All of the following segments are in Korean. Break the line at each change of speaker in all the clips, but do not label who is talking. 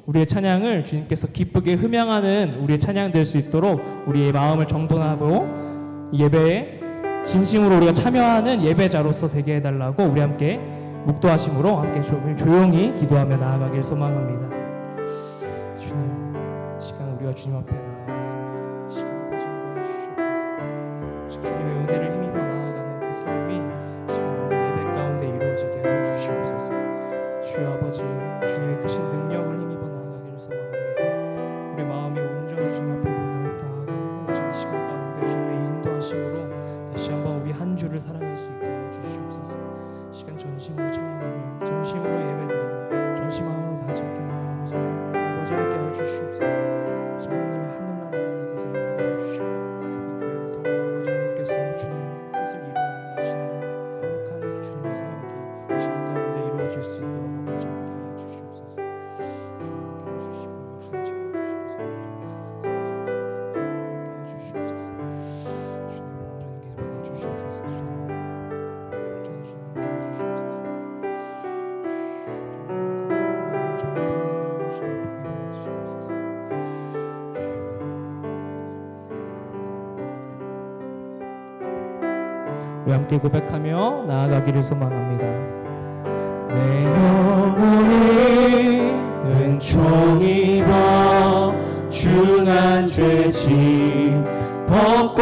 우리의 찬양을 주님께서 기쁘게 흠양하는 우리의 찬양 될 수 있도록 우리의 마음을 정돈하고 예배에 진심으로 우리가 참여하는 예배자로서 되게 해달라고 우리 함께 묵도하심으로 함께 조용히 기도하며 나아가길 소망합니다. 주님, 시간 우리가 주님 앞에 나아가겠습니다. 시간 가진다 주시옵소서. 주님의 은혜를 힘입어 나아가는 그 삶이 시간 오늘 예배 가운데 이루어지게 하여 주시옵소서. 주여 아버지, 주님의 크신 능력을 힘입어 나아가기를 소망합니다. 우리 마음이 온전히 주님 앞에 나아가고 오직 이 시간 가운데 주님의 인도하심으로 다시 한번 우리 한 주를 사랑할 수 있게 하여 주시옵소서. 시간 전심으로 찬양하며 전심으로 예배드리며 전심 마음으로 다시 함께 나아가는 소망 아버지 함께 하여 주시옵소서. 하나님의 하늘나라가 이곳에 임하여 주시고 이 교회를 통해 아버지 하나님께서 주님 뜻을 이루어 나가시는 거룩한 주님의 사역이 이 시간 가운데 이루어질 수 있도록 아버지 함께 하여 주시옵소서. 우리 함께 고백하며 나아가기를 소망합니다. 내 영혼이 은총 입어 중한 죄짐 벗고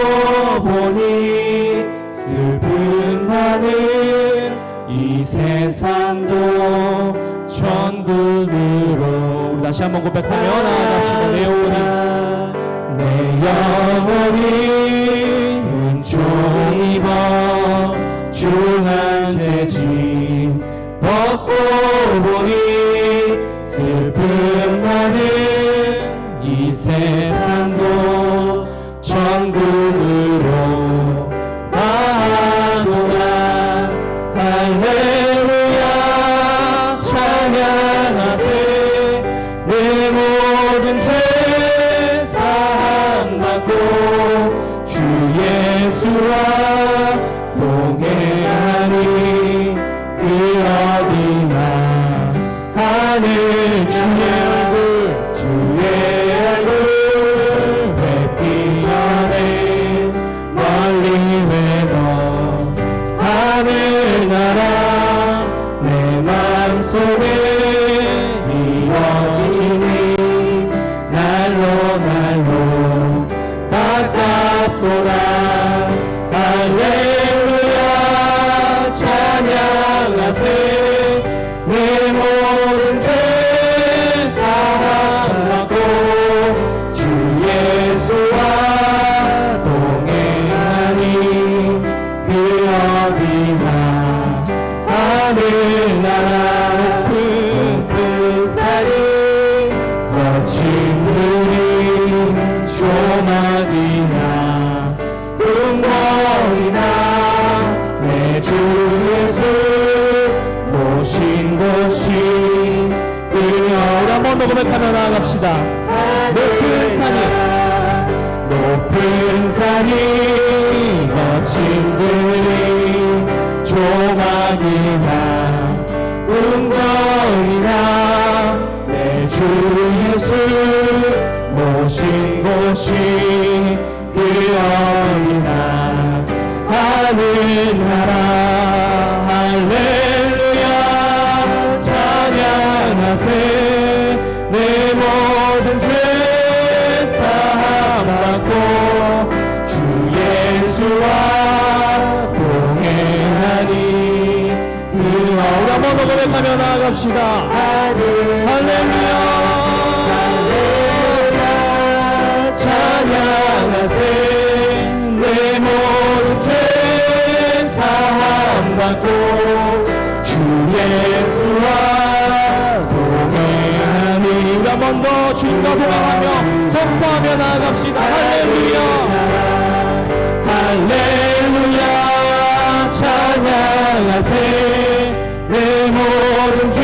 보니 슬픔 많은 이 세상도 천국으로. 우리 다시 한번 고백하며 나아갑시다. 내 영혼이 은총 입어 중한 죄짐 벗고 보니 슬픔 많은 이 세상도 천국으로 가노라. 할렐루야 찬양하세. 내 모든 죄 사함받고 주 예수와 동행하니 그 어디나 하늘 주의 얼굴 뵙기 전에 멀리 외워 하늘나라 내 맘속에 이루어지니 날로 가깝도다. 할렐루야 찬양하세. 내 모든 죄 사함받고 주 예수와 동행하니 그 어디나 하늘나라 높은 산이 거친 들이 조막이나 궁궐이나 내 주 예수 모신 곳이 그 어디 한번 더 고백하며 나아갑시다. 높은 산이 거친 들이 조막이나 궁전이나 내 주 예수 모신 곳이 그 어디나 하늘나라. 할렐루야 찬양하세. 내 모든 죄 사함받고 주 예수와 동행하니 그 우리 한번 더 고백하며 나아갑시다. 할렐루야 찬양하세. 내 모든 죄 사함받고 주 예수와 동행하니. 우리 한 번 더 주님과 동행하며 선포하며 나아갑시다. 할렐루야 할렐루야 찬양하세. 내 모든 죄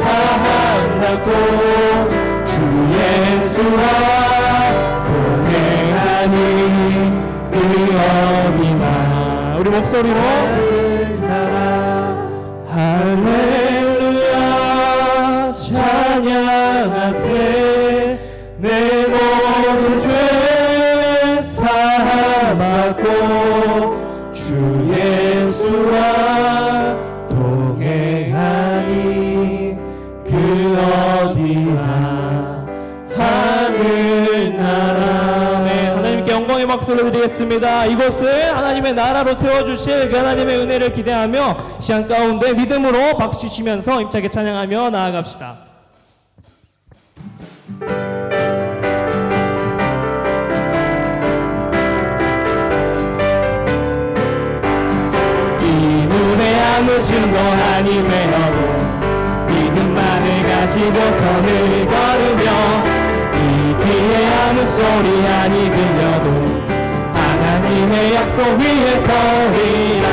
사함받고 주 예수와 동행하니 그 어디나. 우리 목소리로 할렐루야 찬양 당하세 내 모든 죄 사함받고 주 예수와 동행하니 그 어디나 하늘나라. 네, 하나님께 영광의 박수를 드리겠습니다. 이곳을 하나님의 나라로 세워주실 그 하나님의 은혜를 기대하며 시간 가운데 믿음으로 박수 치시면서 힘차게 찬양하며 나아갑시다. 이 눈에 아무 증거 아니 되어도 믿음만을 가지고 선을 걸으며 이 귀에 아무 소리 아니 들려도 하나님의 약속 위에 서리라.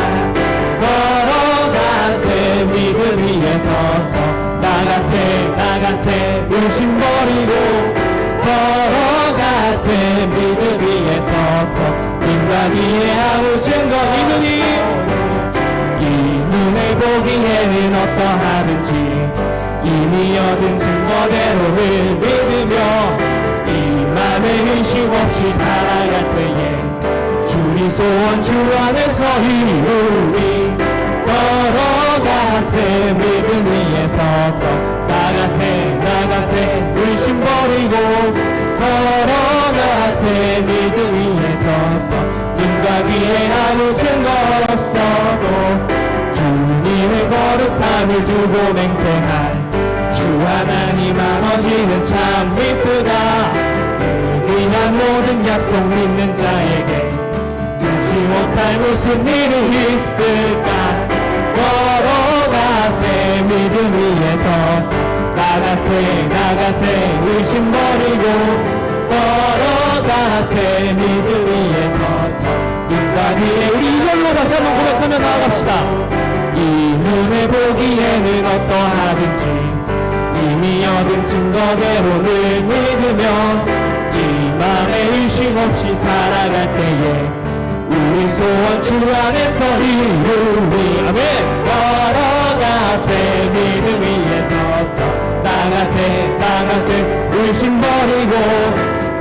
걸어가세 믿음 위에 서서 나가세 의심 버리고 걸어가세 믿음 위에 서서 님과 뒤에 아무 증거 이 눈을 보기에는 어떠하든지 이미 얻은 증거대로를 믿으며 이 맘에 의심 없이 살아갈 때에 주의 소원 주 안에서 이루리. 걸어가세 믿음 위에 서서 나가세 의심 버리고 걸어가세 믿음 위에 서서 님과 뒤에 아무 증거 없어도 주님의 거룩함을 두고 맹세할 주 하나님 아버지는 참 이쁘다. 그 귀한 모든 약속 믿는 자에게 눈치 못할 무슨 일이 있을까. 걸어가세 믿음 위에 서서 나가세 의심 버리고 걸어가세 믿음 위에 서서 님과 뒤에 우리 이절로 다시 한번 고백하며 나아갑시다. 이 눈에 보기에는 어떠하든지 이미 얻은 증거대로를 믿으며 이 맘에 의심 없이 살아갈 때에 우리 소원 주 안에서 이루리. 아멘. 걸어가세 믿음 위에 서서 나가세 의심 버리고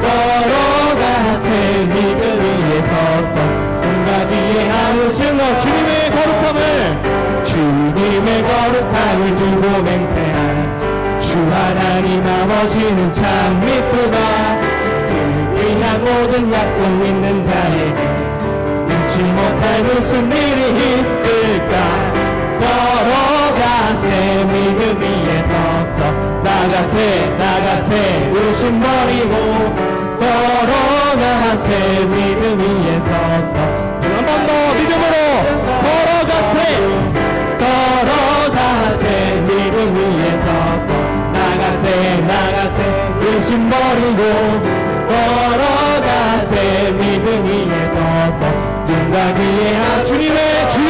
걸어가세 믿음 위에 서서 손과 뒤에 아무 증거 주님의 거룩함을 두고 맹세할 주 하나님 아버지는 참 이쁘다. 그 귀한 모든 약속 있는 자에게 눈치 못할 무슨 일이 있을까. 걸어가세 믿음 위에 서서 나가세 의심 버리고 걸어가세 믿음 위에 서서 한 번 더 믿음으로 걸어가세 믿음 위에 서서 나가세 의심 버리고 걸어가세 믿음 위에 서서 눈과 귀에 주의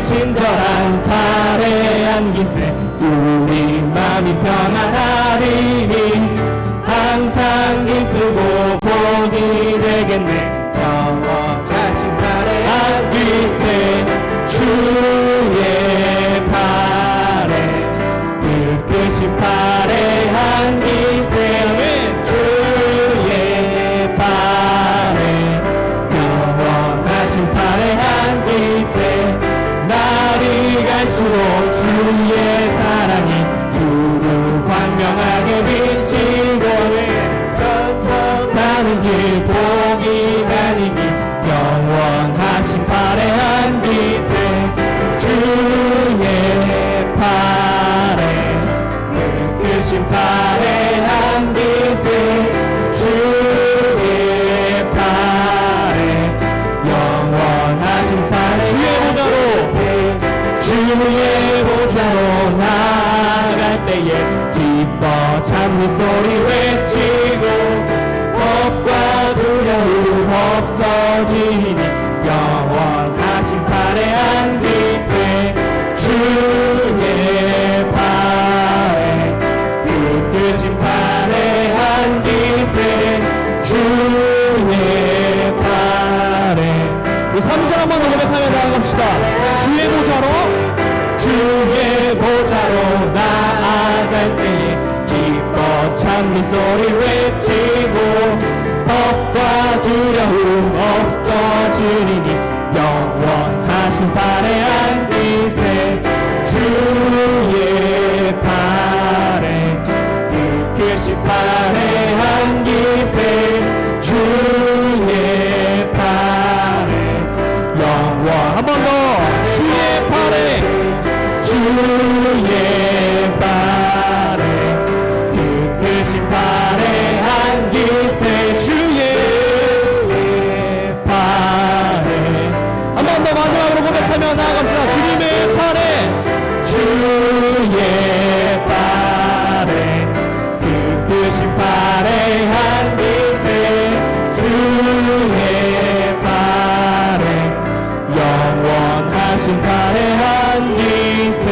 친절한 팔에 안기세 우리 마음이 편안하리니 항상 기쁘고 복이 되겠네. 영원하신 팔에 안기세 주의 팔에 그 팔에 안기세 주의 팔에 영원하신 팔에 안기세 날이 갈수록 주의 사랑이 두루 광명하게 비치고 전성하는 길 복이 가는 길 영원하신 팔에 안기세 주의 팔에 크신 팔에 안기세 주의 팔에 영원하신 팔에 주의 보좌로 나아갈 때에 기뻐 찬미 소리 외치고 겁과 두려움 없어지니 영원하신 팔에 안기세 주의 팔에 크신 팔에 안기세 주의 팔에 우리 3절 한번 더 고백하며 나아갑시다. 주의 보좌로 나아갈 한 소리 외치고 겁과 두려움 없어지리니 영원하신 발에 안기세 주의 발에 그 크신 발에 안기세 주의 발에 영원 한 번 더 주의 발에 주의 발에 그 크신 발에 안기세 주의 발에 한 번 더 마지막으로 고백하며 나아갑시다. 주님의 발에 주의 발에 그 크신 발에 안기세 주의 발에 영원하신 발에 안기세.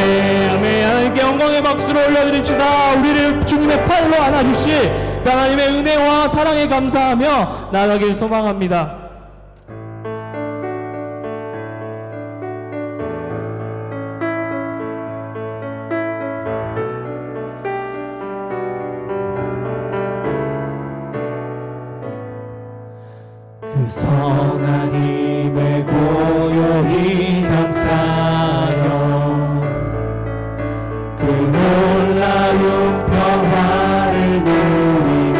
아멘. 하나님께 영광의 박수를 올려드립시다. 우리를 주님의 팔로 안아주실 하나님의 은혜와 사랑에 감사하며 나아가길 소망합니다. 그 선한 힘에 고요히 감사하여 그 놀라운 평화를 누리며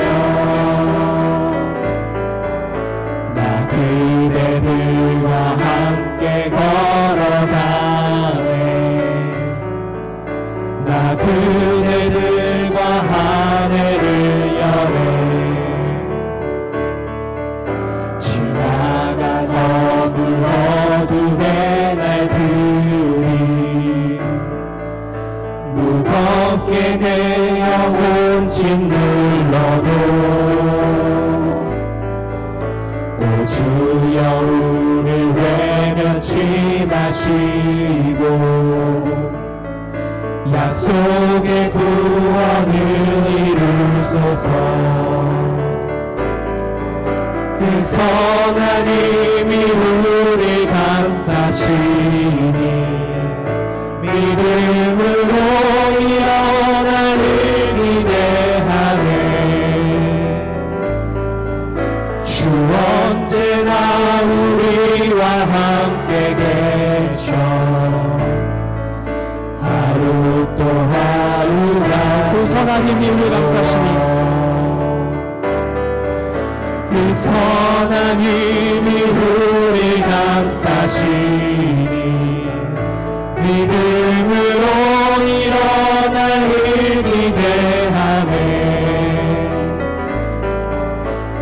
나 그대들과 함께 걸어가네 나 그대들과 한 해를 여네 어둠의 날들이 무겁게 내 영혼 짓눌러도 오 주여 우릴 외면치 마시고 약속의 구원을 이루소서. 그 선한 힘이 우리 감싸시니 믿음으로 일어나를 기대하네 주 언제나 우리와 함께 계셔 하루 또 하루가 그 선한 힘이 우리 감싸시니 그 선한 힘이 우리 감싸시니 믿음으로 일어날 기대하네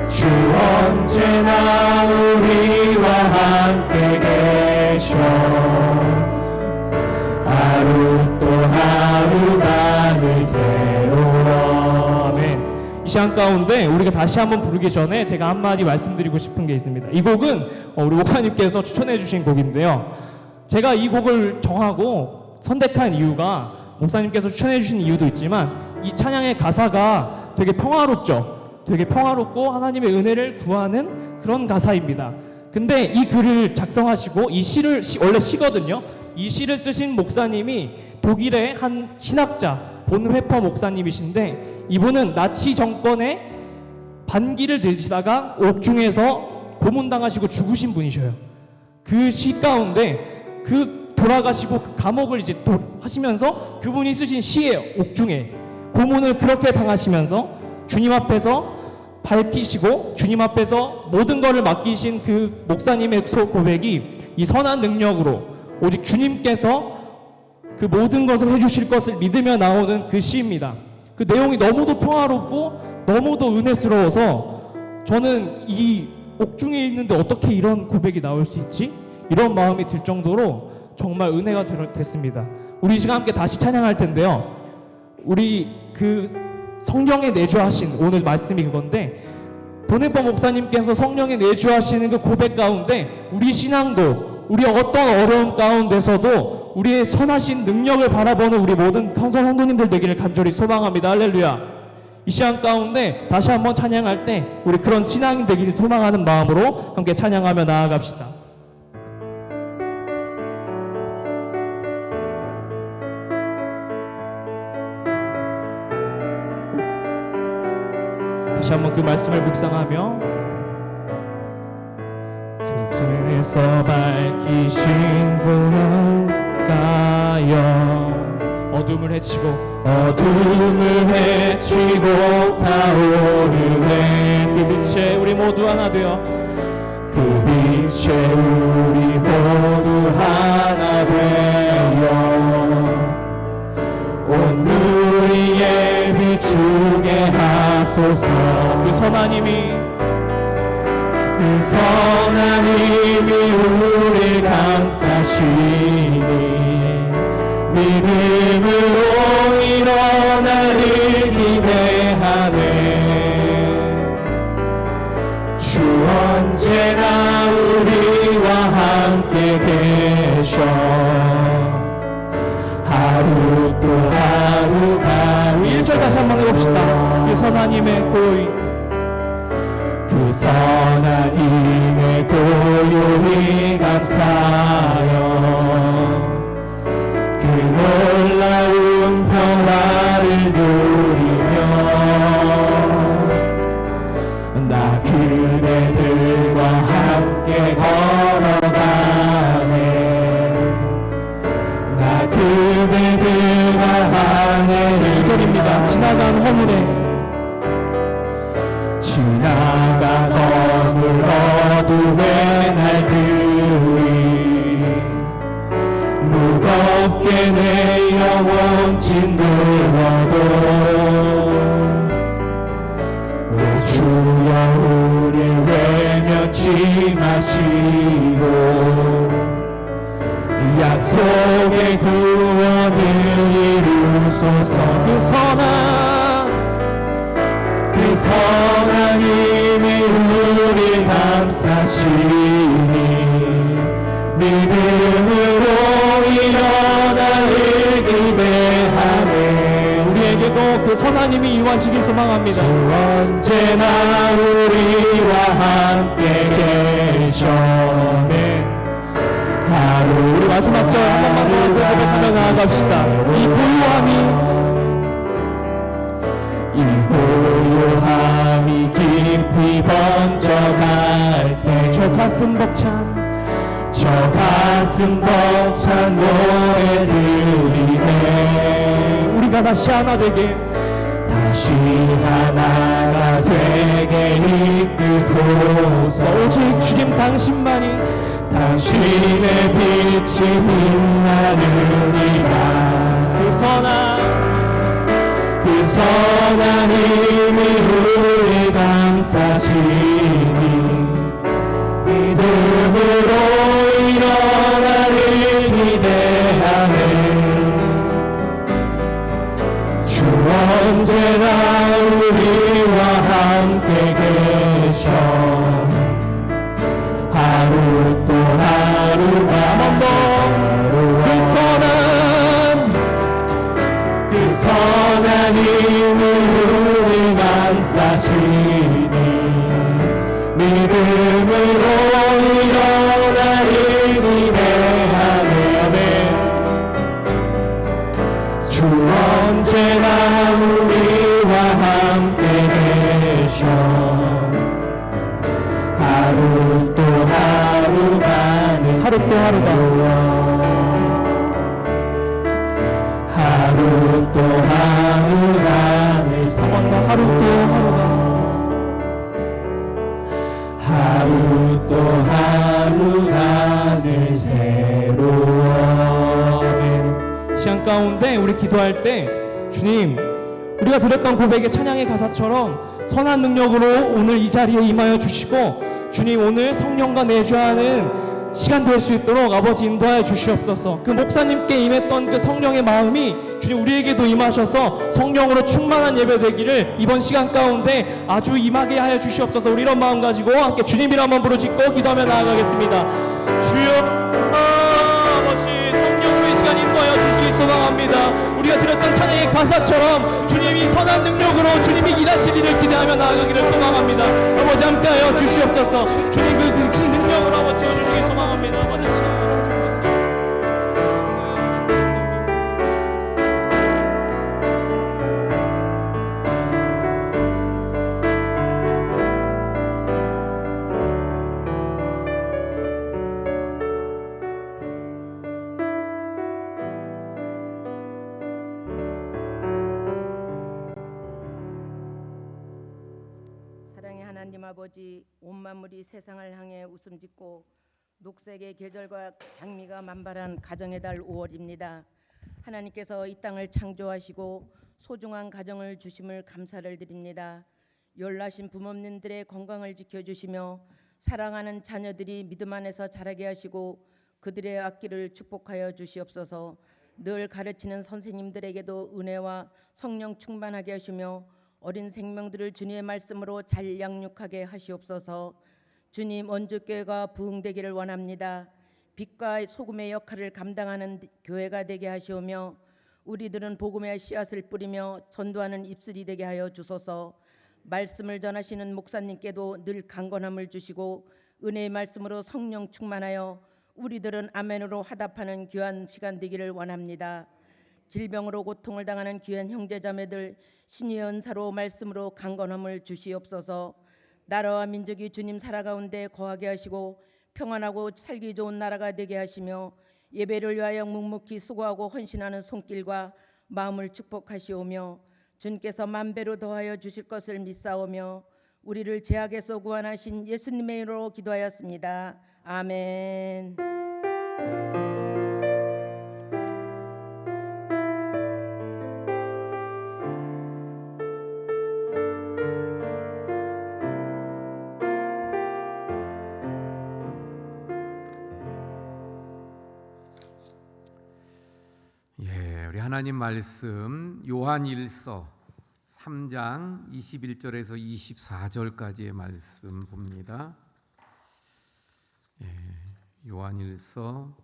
주 언제나 우리와 함께 계셔 하루 또 하루가 늘 새로워. 아멘. 이 시간 가운데 우리가 다시 한번 부르기 전에 제가 한마디 말씀드리고 싶은 게 있습니다. 이 곡은 우리 목사님께서 추천해 주신 곡인데요. 제가 이 곡을 정하고 선택한 이유가 목사님께서 추천해 주신 이유도 있지만 이 찬양의 가사가 되게 평화롭죠. 되게 평화롭고 하나님의 은혜를 구하는 그런 가사입니다. 근데 이 글을 작성하시고 이 시를 원래 시거든요. 이 시를 쓰신 목사님이 독일의 한 신학자 본회퍼 목사님이신데 이분은 나치 정권의 반기를 들시다가 옥중에서 고문당하시고 죽으신 분이셔요. 그 시 가운데 그 돌아가시고 그 감옥을 이제 하시면서 그분이 쓰신 시예요. 옥중에 고문을 그렇게 당하시면서 주님 앞에서 밝히시고 주님 앞에서 모든 것을 맡기신 그 목사님의 고백이 이 선한 능력으로 오직 주님께서 그 모든 것을 해주실 것을 믿으며 나오는 그 시입니다. 그 내용이 너무도 평화롭고 너무도 은혜스러워서 저는 이 옥중에 있는데 어떻게 이런 고백이 나올 수 있지? 이런 마음이 들 정도로 정말 은혜가 됐습니다. 우리 이 시간 함께 다시 찬양할 텐데요. 우리 그 성령의 내주하신 오늘 말씀이 그건데 본회퍼 목사님께서 성령의 내주하시는 그 고백 가운데 우리 신앙도 우리 어떤 어려움 가운데서도 우리의 선하신 능력을 바라보는 우리 모든 성도님들 되기를 간절히 소망합니다. 할렐루야. 이 시간 가운데 다시 한번 찬양할 때 우리 그런 신앙이 되기를 소망하는 마음으로 함께 찬양하며 나아갑시다. 다시 한번 그 말씀을 묵상하며 주께서 밝히신 구원가여 어둠을 헤치고 타오르네 그 빛에 우리 모두 하나 되어 그 빛에 우리 모두 하나 되어 온누리에 비추게 하소서 그 선하님이 우리를 감싸시니 믿음으로 일어나를 기대하네 주 언제나 우리와 함께 계셔 하루 또 하루가 우리 1절 다시 한번 해봅시다 그 선하님의 고요히 감사하여 그 놀라운 평화를 누리며 나 그대들과 함께 걸어가네 나 그대들과 하늘을 2절입니다 지나간 허물 어둠의 날들이 무겁게 내 영혼 짓누어도 오 주여 우릴 외면치 마시고 약속의 구원을 이루소서 그 선하님이 우리 감싸시니 믿음으로 일어나를 기대하네 우리에게도 그 선하님이 이루어지길 소망합니다 주 언제나 우리와 함께 계셔네 하루 우리 마지막 절 한 번만 더 고백하며 나아갑시다 이 고요함이 깊이 번져갈 때 저 가슴 벅찬 노래 들리네 우리가 다시 하나가 되게 이끄소서 오직 주님 당신의 빛이 빛나느니라 그 선하님이 우리 감싸시니 믿음으로 일어나를 기대하네 주 언제나 우리와 함께 계셔 하루 또 하루가 그 선하님이 우리 감싸시니 믿음으로 일어나를 기대하네 주 언제나 우리와 함께 계셔 하루 또 하루가 하루 또 하루가 늘 새로워 시간 가운데 우리 기도할 때 주님 우리가 드렸던 고백의 찬양의 가사처럼 선한 능력으로 오늘 이 자리에 임하여 주시고 주님 오늘 성령과 내주하는 시간 될 수 있도록 아버지 인도하여 주시옵소서. 그 목사님께 임했던 그 성령의 마음이 주님 우리에게도 임하셔서 성령으로 충만한 예배 되기를 이번 시간 가운데 아주 임하게 하여 주시옵소서. 우리 이런 마음 가지고 함께 주님이라 한번 부르짖고 기도하며 나아가겠습니다. 주여 아버지 성령으로 이 시간 인도하여 주시기 소망합니다. 우리가 드렸던 찬양의 가사처럼 주님이 선한 능력으로 주님이 일하실 일을 기대하며 나아가기를 소망합니다. 아버지 함께하여 주시옵소서. 주님 그 능력으로 아버지 주시기 소망합니다. 아버지
아버지, 온 만물이 세상을 향해 웃음 짓고 녹색의 계절과 장미가 만발한 가정의 달 5월입니다. 하나님께서 이 땅을 창조하시고 소중한 가정을 주심을 감사를 드립니다. 연라신 부모님들의 건강을 지켜주시며 사랑하는 자녀들이 믿음 안에서 자라게 하시고 그들의 앞길을 축복하여 주시옵소서. 늘 가르치는 선생님들에게도 은혜와 성령 충만하게 하시며 어린 생명들을 주님의 말씀으로 잘 양육하게 하시옵소서. 주님, 원주교회가 부흥되기를 원합니다. 빛과 소금의 역할을 감당하는 교회가 되게 하시오며 우리들은 복음의 씨앗을 뿌리며 전도하는 입술이 되게 하여 주소서. 말씀을 전하시는 목사님께도 늘 강건함을 주시고 은혜의 말씀으로 성령 충만하여 우리들은 아멘으로 화답하는 귀한 시간 되기를 원합니다. 질병으로 고통을 당하는 귀한 형제자매들 신의 은사로 말씀으로 강건함을 주시옵소서. 나라와 민족이 주님 살아 가운데 거하게 하시고 평안하고 살기 좋은 나라가 되게 하시며 예배를 위하여 묵묵히 수고하고 헌신하는 손길과 마음을 축복하시오며 주님께서 만배로 더하여 주실 것을 믿사오며 우리를 죄악에서 구원하신 예수님의 이름으로 기도하였습니다. 아멘.
우리 하나님 말씀 요한일서 3장 21절에서 24절까지의 말씀 봅니다. 요한일서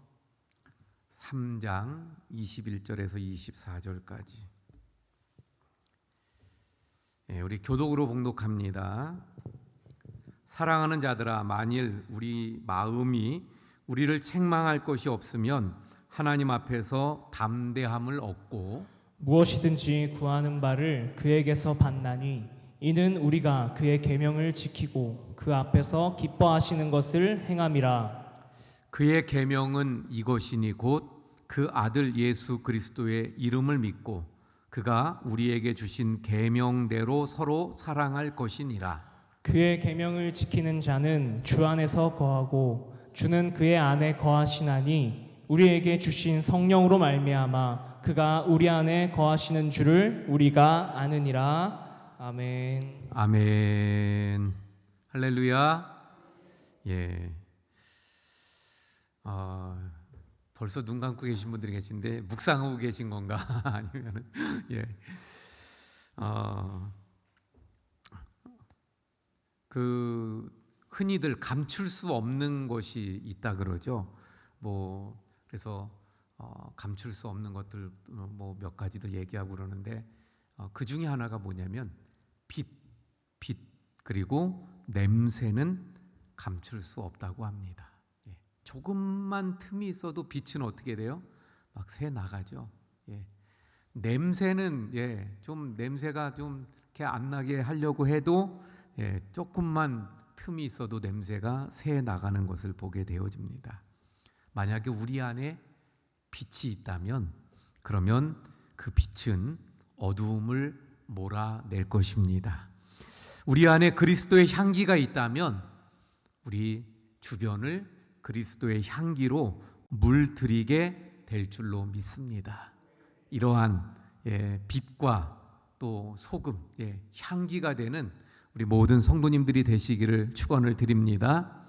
3장 21절에서 24절까지. 우리 교독으로 봉독합니다. 사랑하는 자들아, 만일 우리 마음이 우리를 책망할 것이 없으면 하나님 앞에서 담대함을 얻고
무엇이든지 구하는 바를 그에게서 받나니 이는 우리가 그의 계명을 지키고 그 앞에서 기뻐하시는 것을 행함이라.
그의 계명은 이것이니 곧 그 아들 예수 그리스도의 이름을 믿고 그가 우리에게 주신 계명대로 서로 사랑할 것이니라.
그의 계명을 지키는 자는 주 안에서 거하고 주는 그의 안에 거하시나니 우리에게 주신 성령으로 말미암아 그가 우리 안에 거하시는 줄을 우리가 아느니라. 아멘.
아멘. 할렐루야. 벌써 눈 감고 계신 분들이 계신데 묵상하고 계신 건가? 아니면은 그 흔히들 감출 수 없는 것이 있다 그러죠. 그래서 감출 수 없는 것들 몇 가지들 얘기하고 그러는데 그 중에 하나가 뭐냐면 빛 그리고 냄새는 감출 수 없다고 합니다. 조금만 틈이 있어도 빛은 어떻게 돼요? 막 새 나가죠. 냄새는 좀 냄새가 좀 이렇게 안 나게 하려고 해도 조금만 틈이 있어도 냄새가 새 나가는 것을 보게 되어집니다. 만약에 우리 안에 빛이 있다면 그러면 그 빛은 어두움을 몰아낼 것입니다. 우리 안에 그리스도의 향기가 있다면 우리 주변을 그리스도의 향기로 물들이게 될 줄로 믿습니다. 이러한 빛과 또 소금, 향기가 되는 우리 모든 성도님들이 되시기를 축원을 드립니다.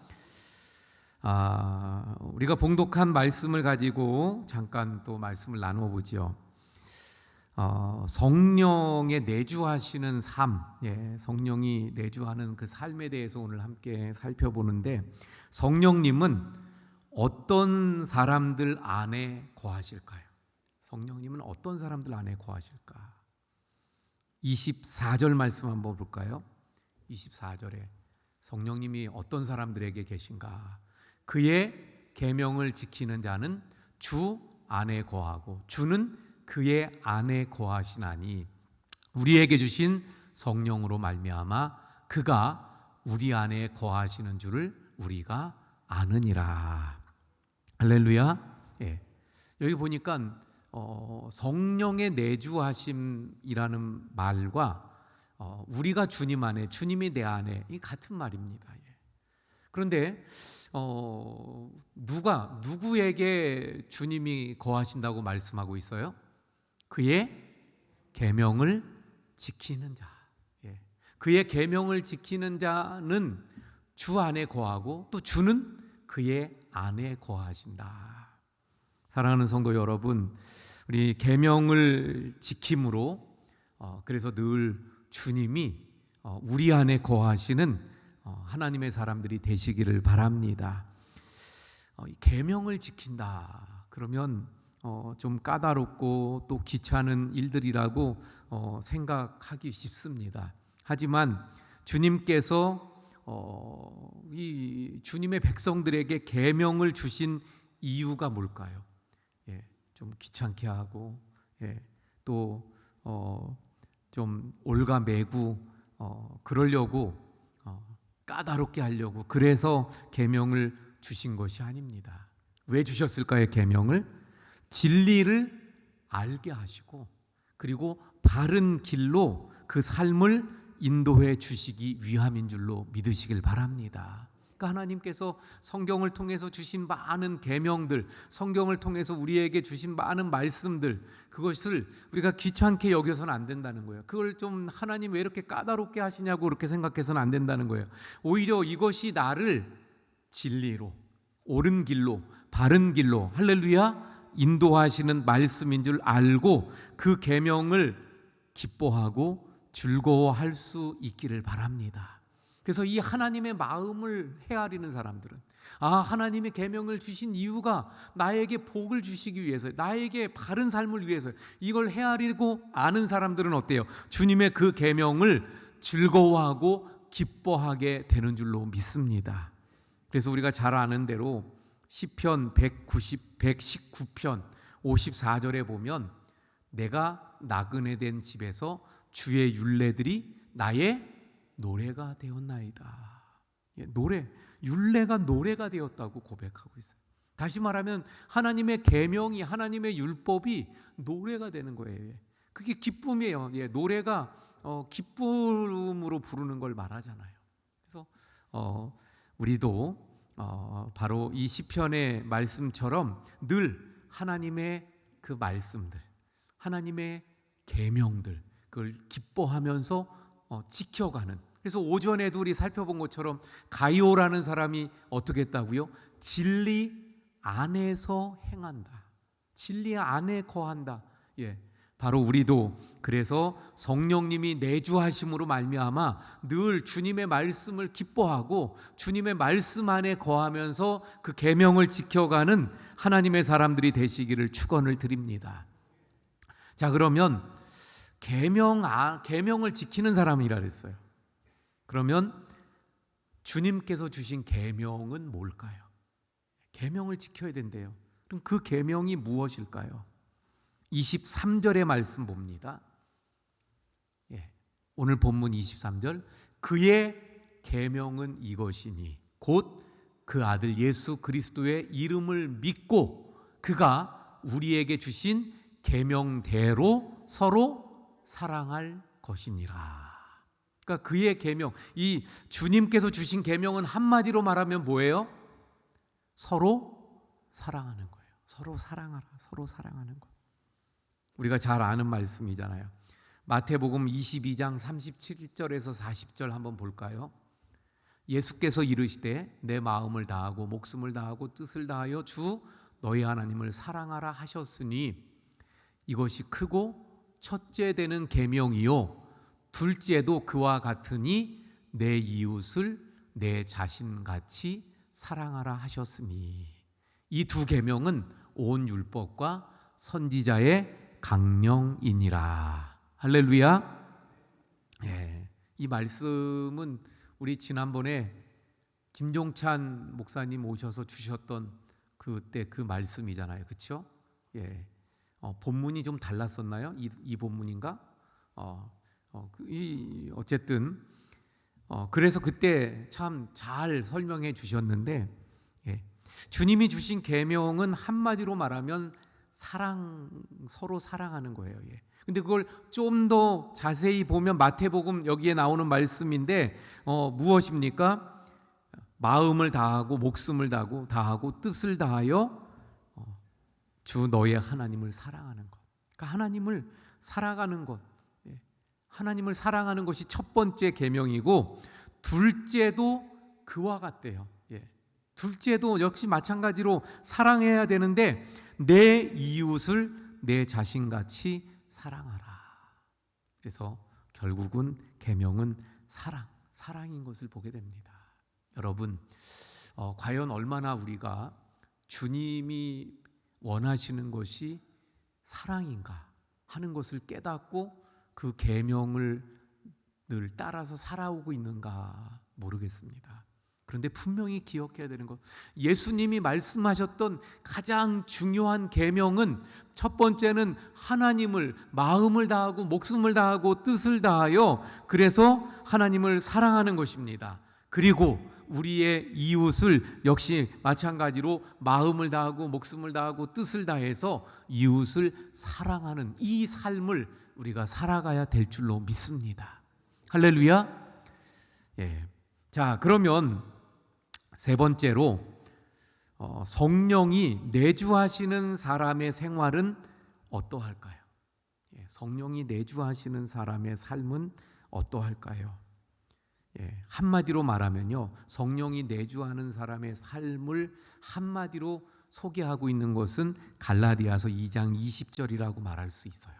우리가 봉독한 말씀을 가지고 잠깐 또 말씀을 나누어 보죠. 성령의 내주하시는 삶, 성령이 내주하는 그 삶에 대해서 오늘 함께 살펴보는데, 성령님은 어떤 사람들 안에 거하실까요? 성령님은 어떤 사람들 안에 거하실까? 24절 말씀 한번 볼까요? 24절에 성령님이 어떤 사람들에게 계신가? 그의 계명을 지키는 자는 주 안에 거하고 주는 그의 안에 거하시나니 우리에게 주신 성령으로 말미암아 그가 우리 안에 거하시는 줄을 우리가 아느니라. 할렐루야. 여기 보니까 성령의 내주하심이라는 말과 우리가 주님 안에, 주님이 내 안에, 이 같은 말입니다. 예. 그런데 누구에게 주님이 거하신다고 말씀하고 있어요? 그의 계명을 지키는 자. 예. 그의 계명을 지키는 자는 주 안에 거하고 또 주는 그의 안에 거하신다. 사랑하는 성도 여러분, 우리 계명을 지킴으로 그래서 늘 주님이 우리 안에 거하시는 하나님의 사람들이 되시기를 바랍니다. 계명을 지킨다 그러면 좀 까다롭고 또 귀찮은 일들이라고 생각하기 쉽습니다. 하지만 주님께서 이 주님의 백성들에게 계명을 주신 이유가 뭘까요? 예, 좀 귀찮게 하고, 예, 또 좀 올가매고 그러려고 까다롭게 하려고 그래서 계명을 주신 것이 아닙니다. 왜 주셨을까요? 계명을 진리를 알게 하시고 그리고 바른 길로 그 삶을 인도해 주시기 위함인 줄로 믿으시길 바랍니다. 그러니까 하나님께서 성경을 통해서 주신 많은 계명들, 성경을 통해서 우리에게 주신 많은 말씀들, 그것을 우리가 귀찮게 여겨서는 안 된다는 거예요. 그걸 좀 하나님 왜 이렇게 까다롭게 하시냐고 그렇게 생각해서는 안 된다는 거예요. 오히려 이것이 나를 진리로, 옳은 길로, 바른 길로, 할렐루야, 인도하시는 말씀인 줄 알고 그 계명을 기뻐하고 즐거워할 수 있기를 바랍니다. 그래서 이 하나님의 마음을 헤아리는 사람들은 하나님의 계명을 주신 이유가 나에게 복을 주시기 위해서, 나에게 바른 삶을 위해서, 이걸 헤아리고 아는 사람들은 어때요? 주님의 그 계명을 즐거워하고 기뻐하게 되는 줄로 믿습니다. 그래서 우리가 잘 아는 대로 시편 119편 54절에 보면 내가 나그네 된 집에서 주의 율례들이 나의 노래가 되었나이다. 율례가 노래가 되었다고 고백하고 있어요. 다시 말하면 하나님의 계명이, 하나님의 율법이 노래가 되는 거예요. 그게 기쁨이에요. 노래가 기쁨으로 부르는 걸 말하잖아요. 그래서 우리도 바로 이 시편의 말씀처럼 늘 하나님의 그 말씀들, 하나님의 계명들, 그걸 기뻐하면서 지켜가는. 그래서 오전에도 우리 살펴본 것처럼 가이오라는 사람이 어떻게 했다고요? 진리 안에서 행한다. 진리 안에 거한다. 예, 바로 우리도 그래서 성령님이 내주하심으로 말미암아 늘 주님의 말씀을 기뻐하고 주님의 말씀 안에 거하면서 그 계명을 지켜가는 하나님의 사람들이 되시기를 축원을 드립니다. 자, 그러면 계명을 지키는 사람이라 그랬어요. 그러면 주님께서 주신 계명은 뭘까요? 계명을 지켜야 된대요. 그럼 그 계명이 무엇일까요? 23절의 말씀 봅니다. 예, 오늘 본문 23절. 그의 계명은 이것이니 곧 그 아들 예수 그리스도의 이름을 믿고 그가 우리에게 주신 계명대로 서로 사랑할 것이니라. 그러니까 그의 계명, 이 주님께서 주신 계명은 한마디로 말하면 뭐예요? 서로 사랑하는 거예요. 서로 사랑하라. 서로 사랑하는 거. 우리가 잘 아는 말씀이잖아요. 마태복음 22장 37절에서 40절 한번 볼까요? 예수께서 이르시되 내 마음을 다하고 목숨을 다하고 뜻을 다하여 주 너희 하나님을 사랑하라 하셨으니 이것이 크고 첫째 되는 계명이요 둘째도 그와 같으니 내 이웃을 내 자신같이 사랑하라 하셨으니. 이 두 계명은 온 율법과 선지자의 강령이니라. 할렐루야. 예, 이 말씀은 우리 지난번에 김종찬 목사님 오셔서 주셨던 그때 그 말씀이잖아요. 그렇죠? 예. 본문이 좀 달랐었나요? 이 본문인가? 어쨌든 그래서 그때 참 잘 설명해 주셨는데, 예, 주님이 주신 계명은 한마디로 말하면 서로 사랑하는 거예요. 예. 근데 그걸 좀 더 자세히 보면 마태복음 여기에 나오는 말씀인데 무엇입니까? 마음을 다하고 목숨을 다하고 뜻을 다하여 주 너의 하나님을 사랑하는 것. 그러니까 하나님을 살아가는 것. 하나님을 사랑하는 것이 첫 번째 계명이고, 둘째도 그와 같대요. 둘째도 역시 마찬가지로 사랑해야 되는데 내 이웃을 내 자신같이 사랑하라. 그래서 결국은 계명은 사랑인 것을 보게 됩니다. 여러분, 과연 얼마나 우리가 주님이 원하시는 것이 사랑인가 하는 것을 깨닫고 그 계명을 늘 따라서 살아오고 있는가 모르겠습니다. 그런데 분명히 기억해야 되는 것, 예수님이 말씀하셨던 가장 중요한 계명은 첫 번째는 하나님을 마음을 다하고 목숨을 다하고 뜻을 다하여 그래서 하나님을 사랑하는 것입니다. 그리고 우리의 이웃을 역시 마찬가지로 마음을 다하고 목숨을 다하고 뜻을 다해서 이웃을 사랑하는 이 삶을 우리가 살아가야 될 줄로 믿습니다. 할렐루야. 자, 그러면 세 번째로 성령이 내주하시는 사람의 생활은 어떠할까요? 성령이 내주하시는 사람의 삶은 어떠할까요? 한마디로 말하면요, 성령이 내주하는 사람의 삶을 한마디로 소개하고 있는 것은 갈라디아서 2장 20절이라고 말할 수 있어요.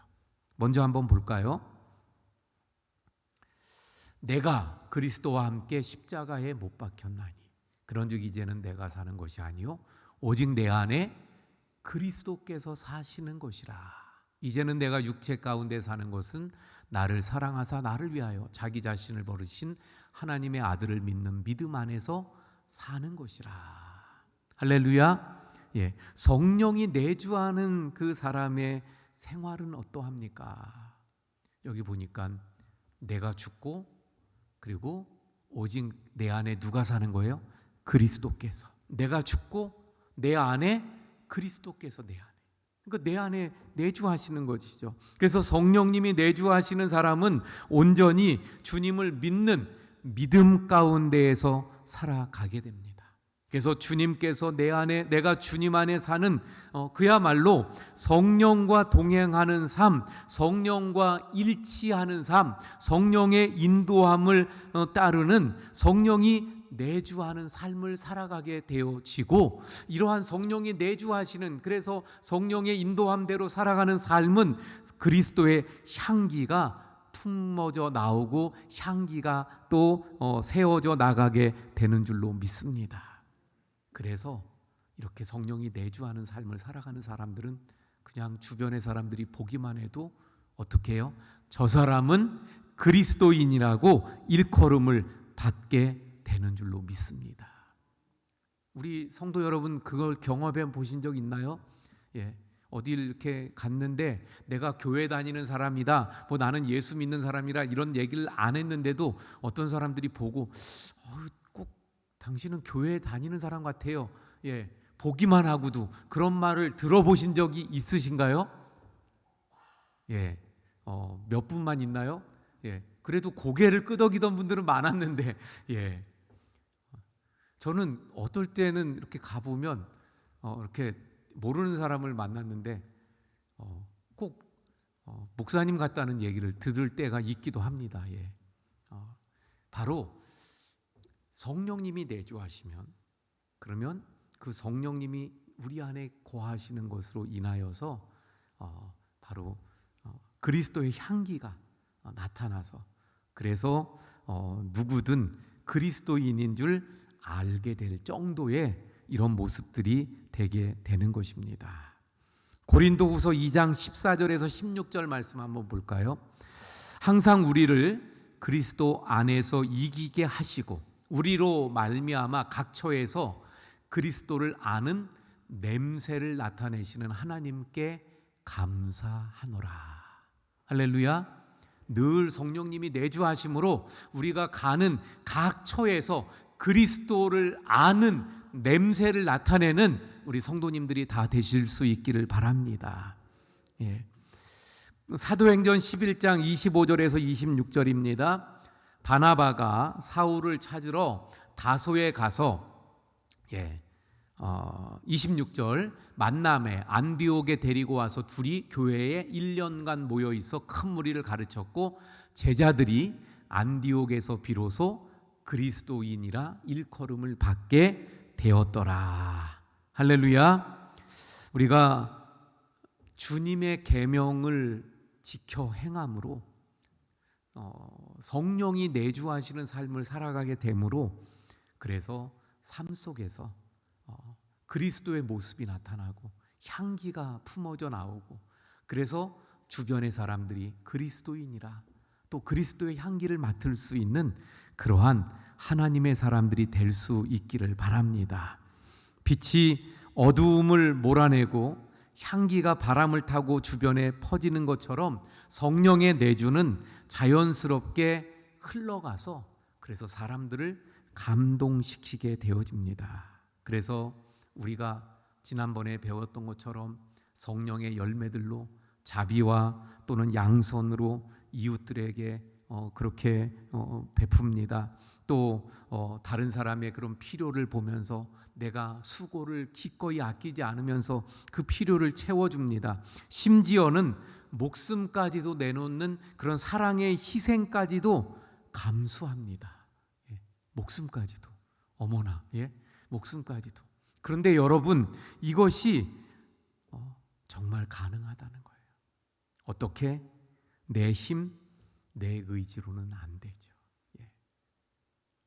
먼저 한번 볼까요? 내가 그리스도와 함께 십자가에 못 박혔나니 그런즉 이제는 내가 사는 것이 아니요 오직 내 안에 그리스도께서 사시는 것이라. 이제는 내가 육체 가운데 사는 것은 나를 사랑하사 나를 위하여 자기 자신을 버리신 하나님의 아들을 믿는 믿음 안에서 사는 것이라. 할렐루야. 성령이 내주하는 그 사람의 생활은 어떠합니까? 여기 보니까 내가 죽고 그리고 오직 내 안에 누가 사는 거예요? 그리스도께서. 내가 죽고 내 안에 그리스도께서 내 안에. 그러니까 내 안에 내주하시는 것이죠. 그래서 성령님이 내주하시는 사람은 온전히 주님을 믿는 믿음 가운데에서 살아가게 됩니다. 그래서 주님께서 내 안에, 내가 주님 안에 사는 그야말로 성령과 동행하는 삶, 성령과 일치하는 삶, 성령의 인도함을 따르는 성령이 내주하는 삶을 살아가게 되어지고, 이러한 성령이 내주하시는, 그래서 성령의 인도함대로 살아가는 삶은 그리스도의 향기가 품어져 나오고 향기가 또 세워져 나가게 되는 줄로 믿습니다. 그래서 이렇게 성령이 내주하는 삶을 살아가는 사람들은 그냥 주변의 사람들이 보기만 해도 어떻게 해요? 저 사람은 그리스도인이라고 일컬음을 받게 되는 줄로 믿습니다. 우리 성도 여러분, 그걸 경험해 보신 적 있나요? 어딜 이렇게 갔는데 내가 교회 다니는 사람이다, 뭐 나는 예수 믿는 사람이라 이런 얘기를 안 했는데도 어떤 사람들이 보고 꼭 당신은 교회 다니는 사람 같아요. 보기만 하고도 그런 말을 들어보신 적이 있으신가요? 몇 분만 있나요? 그래도 고개를 끄덕이던 분들은 많았는데, 저는 어떨 때는 이렇게 가보면 이렇게 모르는 사람을 만났는데 꼭 목사님 같다는 얘기를 들을 때가 있기도 합니다. 바로 성령님이 내주하시면, 그러면 그 성령님이 우리 안에 거하시는 것으로 인하여서 바로 그리스도의 향기가 나타나서, 그래서 누구든 그리스도인인 줄 알게 될 정도의 이런 모습들이 되게 되는 것입니다. 고린도후서 2장 14절에서 16절 말씀 한번 볼까요? 항상 우리를 그리스도 안에서 이기게 하시고 우리로 말미암아 각 처에서 그리스도를 아는 냄새를 나타내시는 하나님께 감사하노라. 할렐루야. 늘 성령님이 내주하심으로 우리가 가는 각 처에서 그리스도를 아는 냄새를 나타내는 우리 성도님들이 다 되실 수 있기를 바랍니다. 사도행전 11장 25절에서 26절입니다. 바나바가 사울을 찾으러 다소에 가서 26절 만남에 안디옥에 데리고 와서 둘이 교회에 1년간 모여 있어 큰 무리를 가르쳤고 제자들이 안디옥에서 비로소 그리스도인이라 일컬음을 받게 되었더라. 할렐루야. 우리가 주님의 계명을 지켜 행함으로 성령이 내주하시는 삶을 살아가게 되므로 그래서 삶 속에서 그리스도의 모습이 나타나고 향기가 품어져 나오고 그래서 주변의 사람들이 그리스도인이라 또 그리스도의 향기를 맡을 수 있는 그러한 하나님의 사람들이 될 수 있기를 바랍니다. 빛이 어두움을 몰아내고 향기가 바람을 타고 주변에 퍼지는 것처럼 성령의 내주는 자연스럽게 흘러가서 그래서 사람들을 감동시키게 되어집니다. 그래서 우리가 지난번에 배웠던 것처럼 성령의 열매들로 자비와 또는 양선으로 이웃들에게 그렇게 베풉니다. 또 다른 사람의 그런 필요를 보면서 내가 수고를 기꺼이 아끼지 않으면서 그 필요를 채워줍니다. 심지어는 목숨까지도 내놓는 그런 사랑의 희생까지도 감수합니다. 목숨까지도. 어머나, 목숨까지도. 그런데 여러분, 이것이 정말 가능하다는 거예요. 어떻게? 내 힘, 내 의지로는 안 되죠.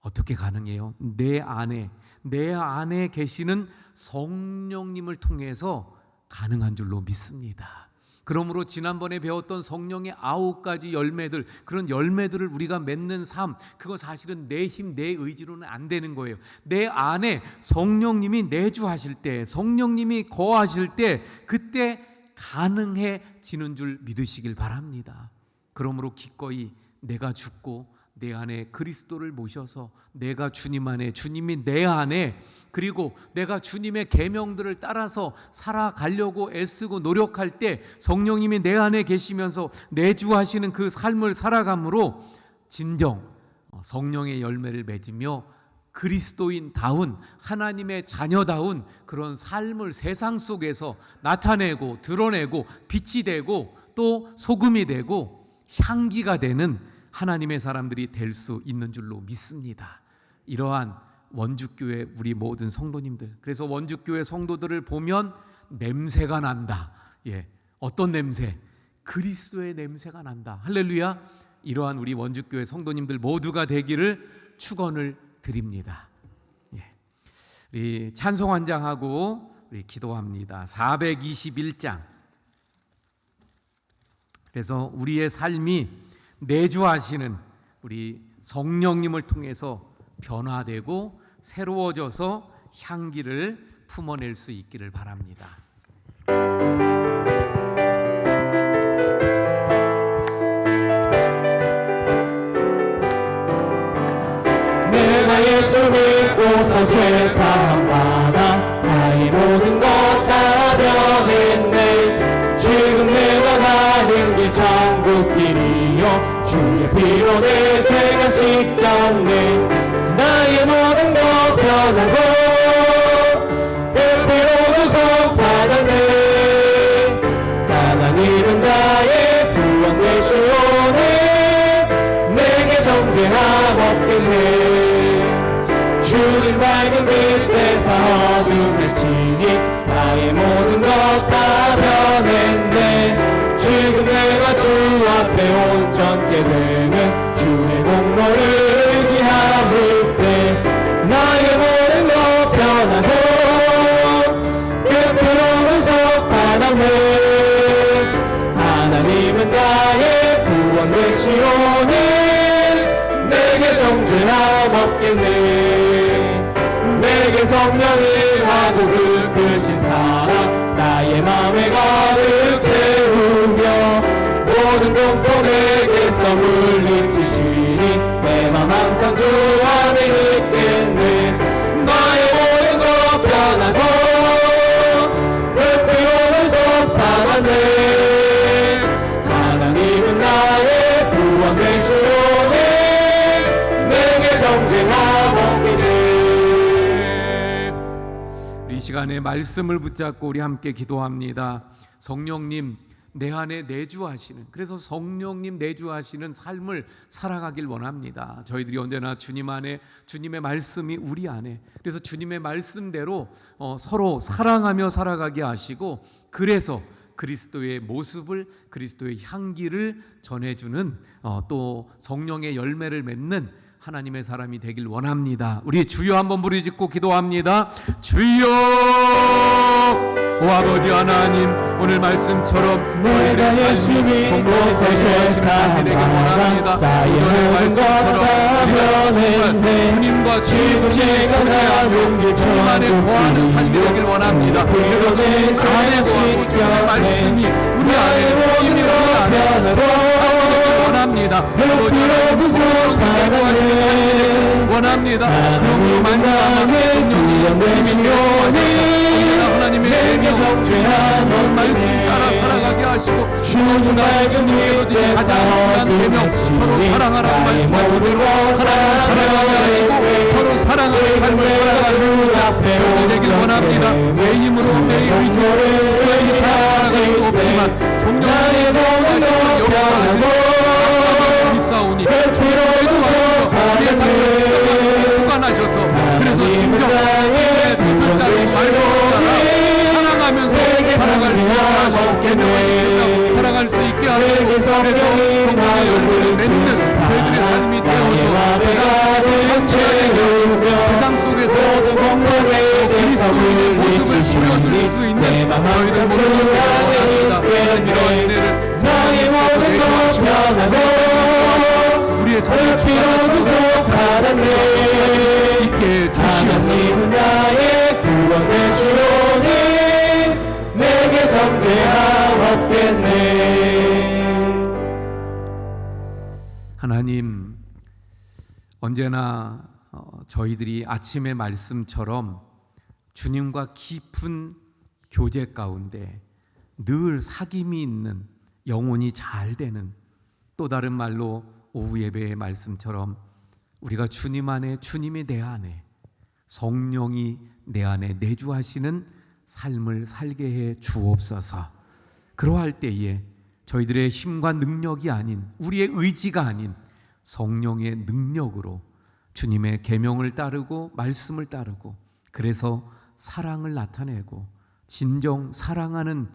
어떻게 가능해요? 내 안에 계시는 성령님을 통해서 가능한 줄로 믿습니다. 그러므로 지난번에 배웠던 성령의 9가지 열매들, 그런 열매들을 우리가 맺는 삶, 그거 사실은 내 힘, 내 의지로는 안 되는 거예요. 내 안에 성령님이 내주하실 때, 성령님이 거하실 때, 그때 가능해지는 줄 믿으시길 바랍니다. 그러므로 기꺼이 내가 죽고 내 안에 그리스도를 모셔서 내가 주님 안에, 주님이 내 안에, 그리고 내가 주님의 계명들을 따라서 살아가려고 애쓰고 노력할 때 성령님이 내 안에 계시면서 내주하시는 그 삶을 살아감으로 진정 성령의 열매를 맺으며 그리스도인다운, 하나님의 자녀다운 그런 삶을 세상 속에서 나타내고 드러내고 빛이 되고 또 소금이 되고 향기가 되는 하나님의 사람들이 될 수 있는 줄로 믿습니다. 이러한 원주교회 우리 모든 성도님들, 그래서 원주교회 성도들을 보면 냄새가 난다. 어떤 냄새? 그리스도의 냄새가 난다. 할렐루야. 이러한 우리 원주교회 성도님들 모두가 되기를 축원을 드립니다. 우리 찬송 한 장하고 우리 기도합니다. 421장. 그래서 우리의 삶이 내주하시는 우리 성령님을 통해서 변화되고 새로워져서 향기를 품어낼 수 있기를 바랍니다.
내가 예수 믿고서 죄사함 받아 나의 모든 것 다 변했네. 지금 내가 가는 길 천국길이요 주의 피로 내 죄가 씻겼네. 나의 모든 것 변하고 그 피로 구속 받았네. 하나님은 나의 구원 되시오네. 내게 정죄함 없겠네. 주님 밝은 빛에서 어둠을 치니 나의 모든 것 다 변했네. 지금 내가 주 앞에 온전케 되면 주의 공로를 의지함을세. 나의 모든 것 변하고 그 피로 구속 받았네. 하나님은 나의 구원 되시오니 내게 정죄함 없겠네. 내게 성령을 하고 그 크신 사랑 나의 맘에 가득 채우며 모든 공포 내게서 물리치시니 내 맘 항상 주 안에 있겠네. 나의 모든 것 변하고 그 피로 구속 받았네.
시간에 말씀을 붙잡고 우리 함께 기도합니다. 성령님 내 안에 내주하시는, 그래서 성령님 내주하시는 삶을 살아가길 원합니다. 저희들이 언제나 주님 안에, 주님의 말씀이 우리 안에, 그래서 주님의 말씀대로 서로 사랑하며 살아가게 하시고, 그래서 그리스도의 모습을, 그리스도의 향기를 전해주는 또 성령의 열매를 맺는 하나님의 사람이 되길 원합니다. 우리 주여 한번 부르짖고 기도합니다. 주여, 오 아버지 하나님, 오늘 말씀처럼
내가 예수 믿고 세상
되길 원합니다.
나의
오늘 말씀처럼
변했네.
주님과
지금 내가 가는
주님 안에 거하는 삶이 되길 원합니다. 그래서 주님 안에 거하고 주님의 말씀이 우리 안에 이미 우리 안에 되길 원합니다. 아버지 하나님 원합니다. 그러므로 만나면 성령님이 하나님의 계명, 말씀 따라 살아가게 하시고, 주님의 주님께서 가장 중요한 계명, 서로 사랑하라는 말씀하시고 하나님을 사랑하게 하시고 서로 사랑하는 삶을 살아가는 되길 원합니다. 내 힘으로 내 의지로 내 살아갈 수 없지만 성령의 역사하고 싸우니 우리의 삶을 주관하셔서, 그래서 진정의 뜻을 따라 말씀을 따라 살아가면서 살아갈 수 있게 하시고, 개념을 살아갈 수 있게 하시고, 그래서 성령의 열매를 맺는 저희들의 삶이 되어서 내가 현재의 세상 속에서 그리스도의 모습을 보여줄 수 있는 저희들 모두를 원합니다. 이런 은혜를
나의 모든 것 변하고
우리의 삶을
주옵소서 바라네.
있게 주시옵소서.
나의 구원 되시오니 내게 정죄하옵겠네.
하나님, 언제나 저희들이 아침의 말씀처럼 주님과 깊은 교제 가운데 늘 사귐이 있는, 영혼이 잘 되는, 또 다른 말로 오후 예배의 말씀처럼 우리가 주님 안에, 주님이 내 안에, 성령이 내 안에 내주하시는 삶을 살게 해 주옵소서. 그러할 때에 저희들의 힘과 능력이 아닌, 우리의 의지가 아닌 성령의 능력으로 주님의 계명을 따르고 말씀을 따르고, 그래서 사랑을 나타내고 진정 사랑하는,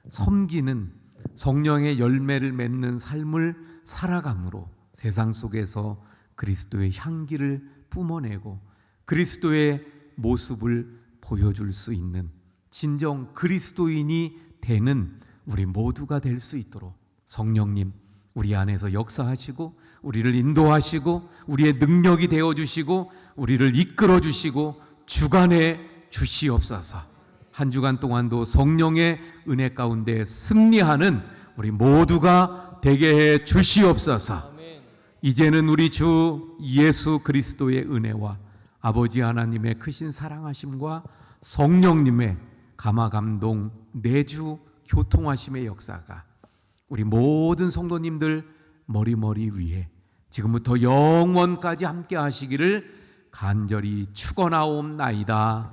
섬기는, 성령의 열매를 맺는 삶을 살아감으로 세상 속에서 그리스도의 향기를 뿜어내고 그리스도의 모습을 보여줄 수 있는 진정 그리스도인이 되는 우리 모두가 될 수 있도록 성령님 우리 안에서 역사하시고 우리를 인도하시고 우리의 능력이 되어주시고 우리를 이끌어주시고 주관해 주시옵소서. 한 주간 동안도 성령의 은혜 가운데 승리하는 우리 모두가 되게 해 주시옵소서. 이제는 우리 주 예수 그리스도의 은혜와 아버지 하나님의 크신 사랑하심과 성령님의 감화감동 내주 교통하심의 역사가 우리 모든 성도님들 머리머리 위에 지금부터 영원까지 함께 하시기를 간절히 축원하옵나이다.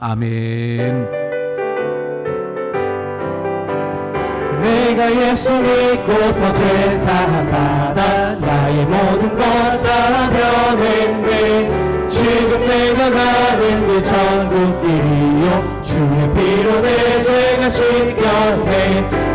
아멘.
내가 예수 믿고서 죄사함 받아 나의 모든 것 다 변했네. 지금 내가 가는 그 천국길이요 주의 피로 내 죄가 씻겼네.